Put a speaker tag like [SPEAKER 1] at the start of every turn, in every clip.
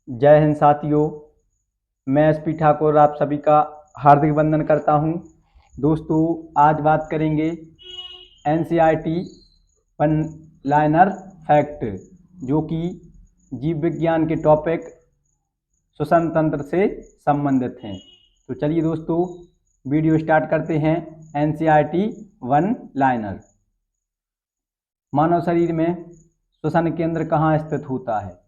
[SPEAKER 1] जय हिंद साथियों। मैं एसपी ठाकुर आप सभी का हार्दिक वंदन करता हूं। दोस्तों, आज बात करेंगे एनसीईआरटी वन लाइनर फैक्ट, जो कि जीव विज्ञान के टॉपिक श्वसन तंत्र से संबंधित हैं। तो चलिए दोस्तों, वीडियो स्टार्ट करते हैं। NCERT one liner. मानव शरीर में श्वसन केंद्र कहाँ स्थित होता है?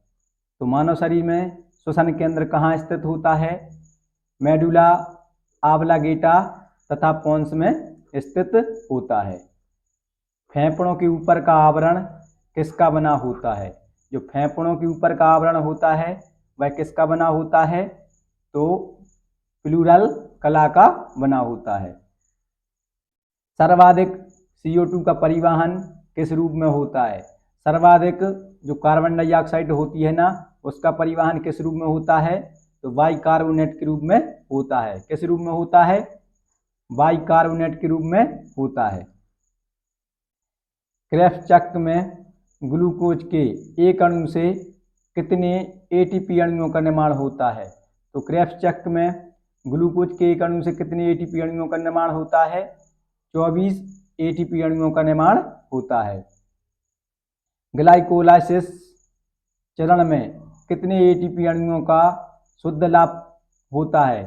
[SPEAKER 1] तो मानव शरीर में श्वसन केंद्र कहाँ स्थित होता है? मेडुला ऑब्लांगेटा तथा पोन्स में स्थित होता है। फेफड़ों के ऊपर का आवरण किसका बना होता है? जो फेफड़ों के ऊपर का आवरण होता है वह किसका बना होता है? तो प्लूरल कला का बना होता है। सर्वाधिक CO2 का परिवहन किस रूप में होता है? सर्वाधिक जो कार्बन डाइऑक्साइड होती है ना, उसका परिवहन किस रूप में होता है? तो बाइकार्बोनेट के रूप में होता है। किस रूप में होता है? बाइकार्बोनेट के रूप में होता है। क्रेब्स चक्र में ग्लूकोज के एक अणु से कितने ATP अणुओं का निर्माण होता है? तो क्रेब्स चक्र में ग्लूकोज के एक अणु से कितने ATP अणुओं का निर्माण होता है? 24 ATP अणुओं का निर्माण होता है। ग्लाइकोलाइसिस चरण में कितने ATP अणुओं का शुद्ध लाभ होता है?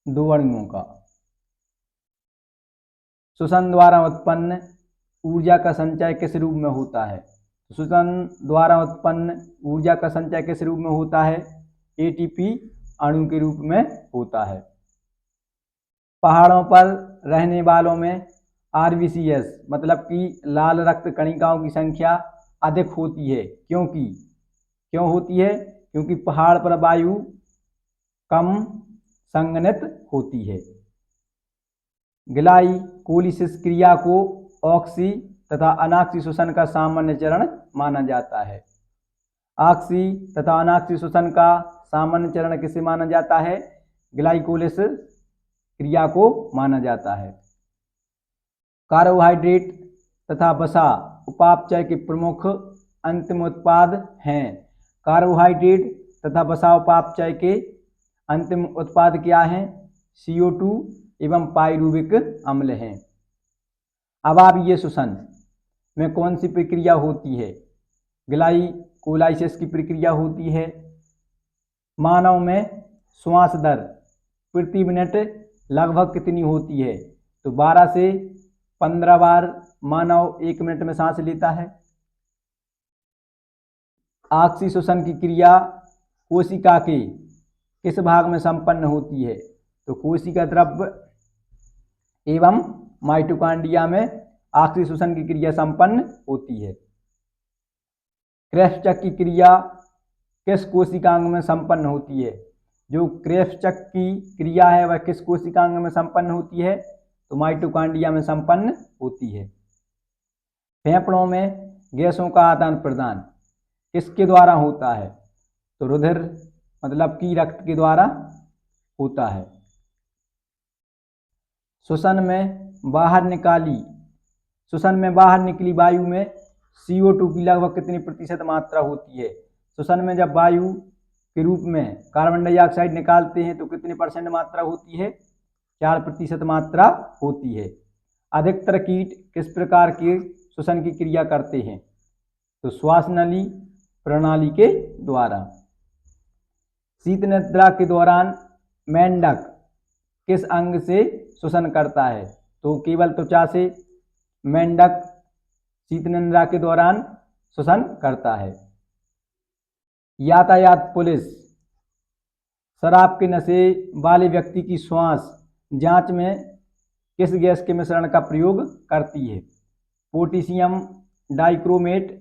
[SPEAKER 1] 2 अणुओं का। श्वसन द्वारा उत्पन्न ऊर्जा का संचय किस रूप में होता है? श्वसन द्वारा उत्पन्न ऊर्जा का संचय किस रूप में होता है? ATP अणु के रूप में होता है। पहाड़ों पर रहने वालों में RBCS मतलब कि लाल रक्त कणिकाओं की संख्या अधिक होती है। क्यों होती है? क्योंकि पहाड़ पर वायु कम संघनित होती है। ग्लाइकोलिसिस क्रिया को ऑक्सी तथा अनाक्सी श्वसन का सामान्य चरण माना जाता है। ऑक्सी तथा अनाक्सी श्वसन का सामान्य चरण किसे माना जाता है? ग्लाइकोलिसिस क्रिया को माना जाता है। कार्बोहाइड्रेट तथा वसा उपापचय के प्रमुख अंतिम उत्पाद हैं। कार्बोहाइड्रेट तथा वसा उपापचय के अंतिम उत्पाद क्या हैं? CO2 एवं पाइरुविक अम्ल हैं। अवायवीय श्वसन में कौन सी प्रक्रिया होती है? ग्लाइकोलाइसिस की प्रक्रिया होती है। मानव में श्वास दर प्रति मिनट लगभग कितनी होती है? तो 12 से 15 बार मानव 1 मिनट में सांस लेता है। ऑक्सी श्वसन की क्रिया कोशिका के किस भाग में संपन्न होती है? तो कोशिका द्रव्य एवं माइटोकॉन्ड्रिया में ऑक्सी श्वसन की क्रिया संपन्न होती है। क्रेब्स चक्र की क्रिया किस कोशिकांग में संपन्न होती है? जो क्रेब्स चक्र की क्रिया है वह किस कोशिकांग में संपन्न होती है? तो माइटोकॉन्ड्रिया में संपन्न होती है। फेफड़ों में गैसों का आदान प्रदान किसके द्वारा होता है? तो रुधिर मतलब कि रक्त के द्वारा होता है। श्वसन में बाहर निकली वायु में CO2 की लगभग कितनी प्रतिशत मात्रा होती है? श्वसन में जब वायु के रूप में कार्बन डाइऑक्साइड निकालते हैं तो कितने % मात्रा होती है? 4% मात्रा होती है। अधिकतर कीट किस प्रकार के श्वसन की क्रिया करते हैं? तो श्वास नली प्रणाली के द्वारा। शीत निद्रा के दौरान मेंढक किस अंग से श्वसन करता है? तो केवल त्वचा से मेंढक शीत निद्रा के दौरान श्वसन करता है। यातायात पुलिस शराब के नशे वाले व्यक्ति की श्वास जांच में किस गैस के मिश्रण का प्रयोग करती है? पोटेशियम डाइक्रोमेट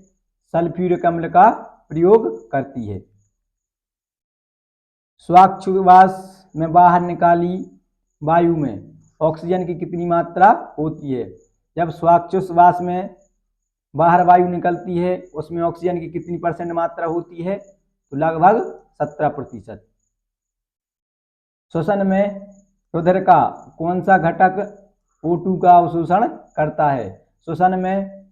[SPEAKER 1] सल्फ्यूरिक अम्ल का प्रयोग करती है। श्वासोच्छ्वास में बाहर निकाली वायु में ऑक्सीजन की कितनी मात्रा होती है? जब श्वासोच्छ्वास में बाहर वायु निकलती है उसमें ऑक्सीजन की कितनी % मात्रा होती है? तो लगभग 17%। श्वसन में रुधिर का कौन सा घटक O2 का अवशोषण करता है? श्वसन में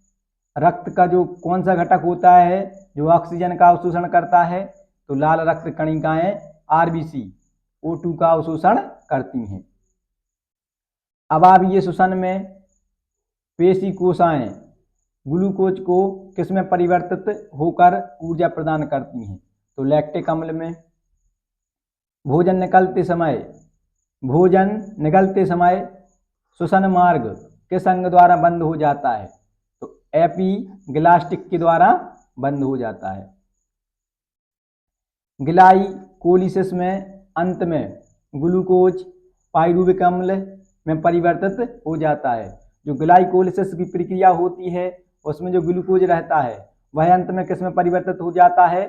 [SPEAKER 1] रक्त का जो कौन सा घटक होता है जो ऑक्सीजन का अवशोषण करता है? तो लाल रक्त कणिकाएं आरबीसी O2 का अवशोषण करती हैं। अवायवीय श्वसन में पेशी कोशिकाएं ग्लूकोज को किसमें परिवर्तित होकर ऊर्जा प्रदान करती हैं? तो लैक्टिक अम्ल में। भोजन निगलते समय श्वसन मार्ग किस अंग द्वारा बंद हो जाता है? तो एपीग्लास्टिक के द्वारा बंद हो जाता है। ग्लाइकोलिसिस में अंत में ग्लूकोज पाइरुविक अम्ल में परिवर्तित हो जाता है। जो ग्लाइकोलिसिस की प्रक्रिया होती है उसमें जो ग्लूकोज रहता है वह अंत में किस में परिवर्तित हो जाता है?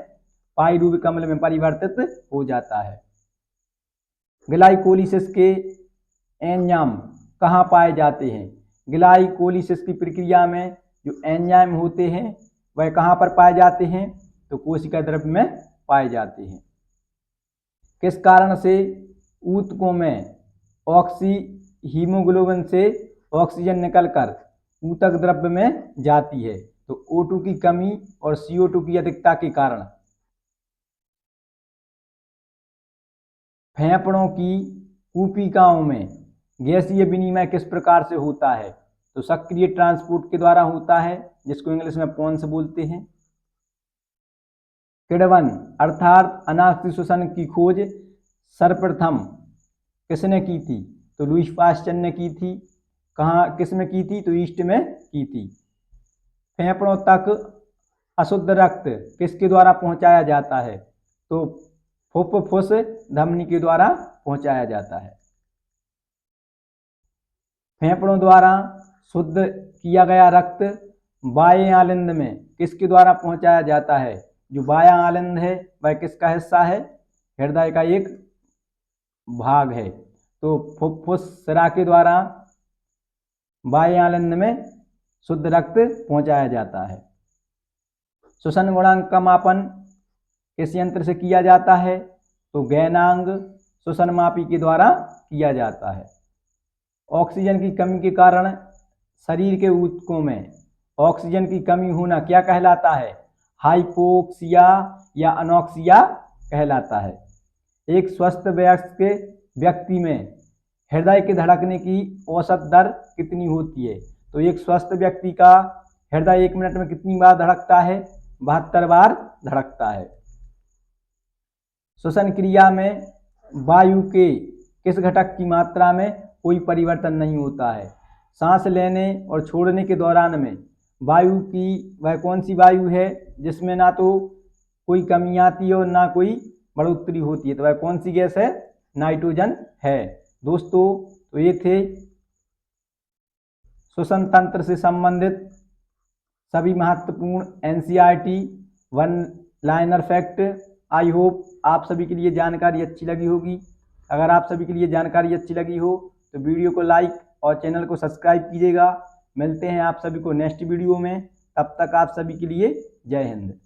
[SPEAKER 1] पाइरुविक अम्ल में परिवर्तित हो जाता है। ग्लाइकोलिसिस के एंजाइम कहाँ पाए जाते हैं? ग्लाइकोलिसिस की प्रक्रिया में जो एंजाइम होते हैं वह कहाँ पर पाए जाते हैं? तो कोशिका द्रव्य में पाए जाते हैं। किस कारण से ऊतकों में हीमोग्लोबिन से ऑक्सीजन निकलकर ऊतक द्रव्य में जाती है? तो O2 की कमी और CO2 की अधिकता के कारण। फेफड़ों की कूपिकाओं में गैसीय विनिमय किस प्रकार से होता है? तो सक्रिय ट्रांसपोर्ट के द्वारा होता है, जिसको इंग्लिश में पॉन्स बोलते हैं। किण्वन अर्थात अनाक्षी श्वसन की खोज सर्वप्रथम किसने की थी? तो लुईस पास्चर ने की थी। कहाँ किसमें की थी? तो ईस्ट में की थी। फेफड़ों तक अशुद्ध रक्त किसके द्वारा पहुंचाया जाता है? तो फुफ्फुस धमनी के द्वारा पहुंचाया जाता है। फेफड़ों द्वारा शुद्ध किया गया रक्त बाह्य आलिंद में किसके द्वारा पहुंचाया जाता है? जो बाह्य आलिंद है वह किसका हिस्सा है? हृदय का एक भाग है। तो फुफ्फुस शिरा के द्वारा बाह्य आलिंद में शुद्ध रक्त पहुंचाया जाता है। श्वसन गुणांक का मापन किस यंत्र से किया जाता है? तो गैनांग श्वसन मापी के द्वारा किया जाता है। ऑक्सीजन की कमी के कारण शरीर के ऊतकों में ऑक्सीजन की कमी होना क्या कहलाता है? हाइपोक्सिया या अनोक्सिया कहलाता है। एक स्वस्थ वयस्क व्यक्ति में हृदय के धड़कने की औसत दर कितनी होती है? तो एक स्वस्थ व्यक्ति का हृदय 1 मिनट में कितनी बार धड़कता है? 72 बार धड़कता है। श्वसन क्रिया में वायु के किस घटक की मात्रा में कोई परिवर्तन नहीं होता है? सांस लेने और छोड़ने के दौरान में वायु की वह कौन सी वायु है जिसमें ना तो कोई कमी आती है और ना कोई बढ़ोतरी होती है? तो वह कौन सी गैस है? नाइट्रोजन है। दोस्तों, तो ये थे श्वसन तंत्र से संबंधित सभी महत्वपूर्ण NCERT one liner fact. I hope आप सभी के लिए जानकारी अच्छी लगी होगी। अगर आप सभी के लिए जानकारी अच्छी लगी हो तो वीडियो को लाइक और चैनल को सब्सक्राइब कीजिएगा। मिलते हैं आप सभी को नेक्स्ट वीडियो में। तब तक आप सभी के लिए जय हिंद।